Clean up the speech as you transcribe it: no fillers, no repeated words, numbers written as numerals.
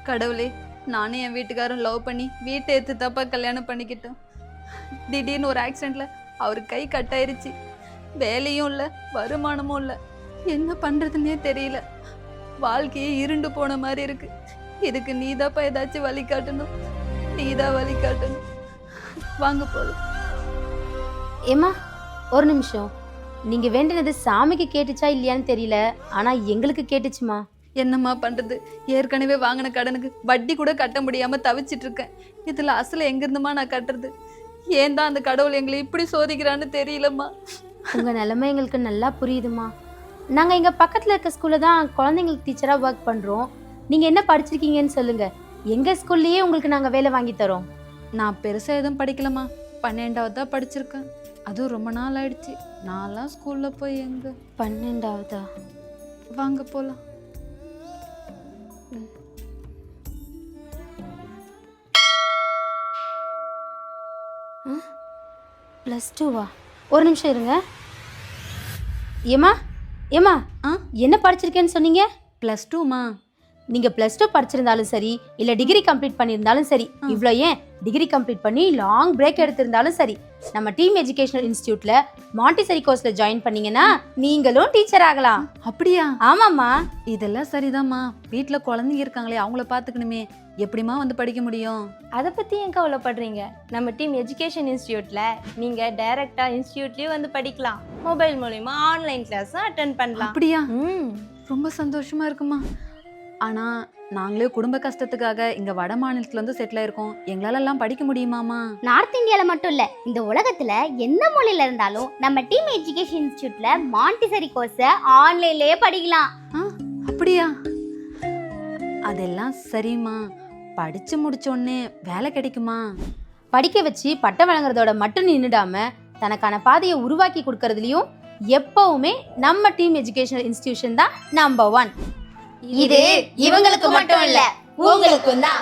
கடவுளே, நானும் என் வீட்டுக்காரும் லவ் பண்ணி வீட்டை எடுத்து தப்பா கல்யாணம் பண்ணிக்கிட்டோம். திடீர்னு ஒரு ஆக்சிடென்ட்ல அவர் கை கட்டாயிருச்சு. வேலையும் இல்லை, வருமானமும் இல்லை. என்ன பண்றதுன்னே தெரியல. வாழ்க்கையே இருண்டு போன மாதிரி இருக்கு. இதுக்கு நீதாப்பா ஏதாச்சும் வழி காட்டணும். நீதான் வழி காட்டணும். வாங்க போதும். ஏம்மா ஒரு நிமிஷம். நீங்க வேண்டினது சாமிக்கு கேட்டுச்சா இல்லையான்னு தெரியல, ஆனா எங்களுக்கு கேட்டுச்சுமா. என்னம்மா பண்றது? ஏற்கனவே வாங்கின கடனுக்கு வட்டி கூட கட்ட முடியாம தவிச்சிட்டு இருக்கேன். இதுல அசல எங்க இருந்துமா நான் கட்டுறது? ஏன் தான் அந்த கடவுள் எங்களை இப்படி சோதிக்கிறான்னு தெரியலம்மா. உங்க நிலைமை எங்களுக்கு நல்லா புரியுதுமா. நாங்க இங்க பக்கத்துல இருக்க ஸ்கூல்ல தான் குழந்தைங்களுக்கு டீச்சரா ஒர்க் பண்றோம். நீங்க என்ன படிச்சிருக்கீங்கன்னு சொல்லுங்க, எங்க ஸ்கூல்லயே உங்களுக்கு நாங்க வேலை வாங்கி தரோம். நான் பெருசா எதுவும் படிக்கலம்மா. 12வது தான் படிச்சிருக்கேன். அதுவும் ரொம்ப நாள் ஆயிடுச்சு. நான்லாம் ஸ்கூல்ல போய் எங்க. 12வதா? வாங்க போலாம். +2வா? ஒரு நிமிஷம் இருங்க. ஏமா ஏமா என்ன படிச்சிருக்கேன்னு சொன்னீங்க? +2மா? நீங்க +2 படிச்சிருந்தாலும் சரி, இல்ல டிகிரி கம்ப்ளீட் பண்ணியிருந்தாலும் சரி, இவ்வளோ ஏன் டிகிரி கம்ப்ளீட் பண்ணி லாங் பிரேக் எடுத்திருந்தாலும் சரி, நம்ம டீம் எஜுகேஷனல் இன்ஸ்டிடியூட்ல மாண்டிசரி கோர்ஸ்ல ஜாயின் பண்ணீங்கன்னா நீங்களும் டீச்சர் ஆகலாம். அப்படியா? ஆமாம்மா. இதெல்லாம் சரிதாம்மா. வீட்டுல குழந்தைங்க இருக்காங்களே, அவங்கள பாத்துக்கணுமே. எப்படிமா வந்து படிக்க முடியும்? அதை பற்றி ஏன் கவலைப்படுறீங்க? நம்ம டீம் எஜுகேஷன் இன்ஸ்டியூட்டில் நீங்கள் டைரெக்டாக இன்ஸ்டியூட்லேயும் வந்து படிக்கலாம். மொபைல் மூலிமா ஆன்லைன் கிளாஸும் அட்டென்ட் பண்ணலாம். அப்படியா? ரொம்ப சந்தோஷமா இருக்குமா. ஆனா நாங்களே குடும்ப கஷ்டத்துக்காக இங்க வட மாநிலத்துல வந்து செட்டில் ஆயிருக்கோம். எங்களால எல்லாம் படிக்க முடியுமாமா? நார்த் இந்தியால மட்டும் இல்ல, இந்த உலகத்துல எந்த மொழியில இருந்தாலும் நம்ம டீம் எஜுகேஷன் இன்ஸ்டிடியூட்ல மாண்டிசரி கோர்ஸ ஆன்லைன்லயே படிக்கலாம். அப்படியா? அதெல்லாம் சரிம்மா. படிச்சு முடிச்சோடனே வேலை கிடைக்குமா? படிக்க வச்சு பட்டம் வழங்குறதோட மட்டும் நின்றுடாம தனக்கான பாதையை உருவாக்கி கொடுக்கறதுலயும் எப்பவுமே நம்ம டீம் எஜுகேஷனல் இன்ஸ்டிடியூஷன் தான் நம்பர் 1. இது இவங்களுக்கு மட்டும் இல்ல, உங்களுக்கும் தான்.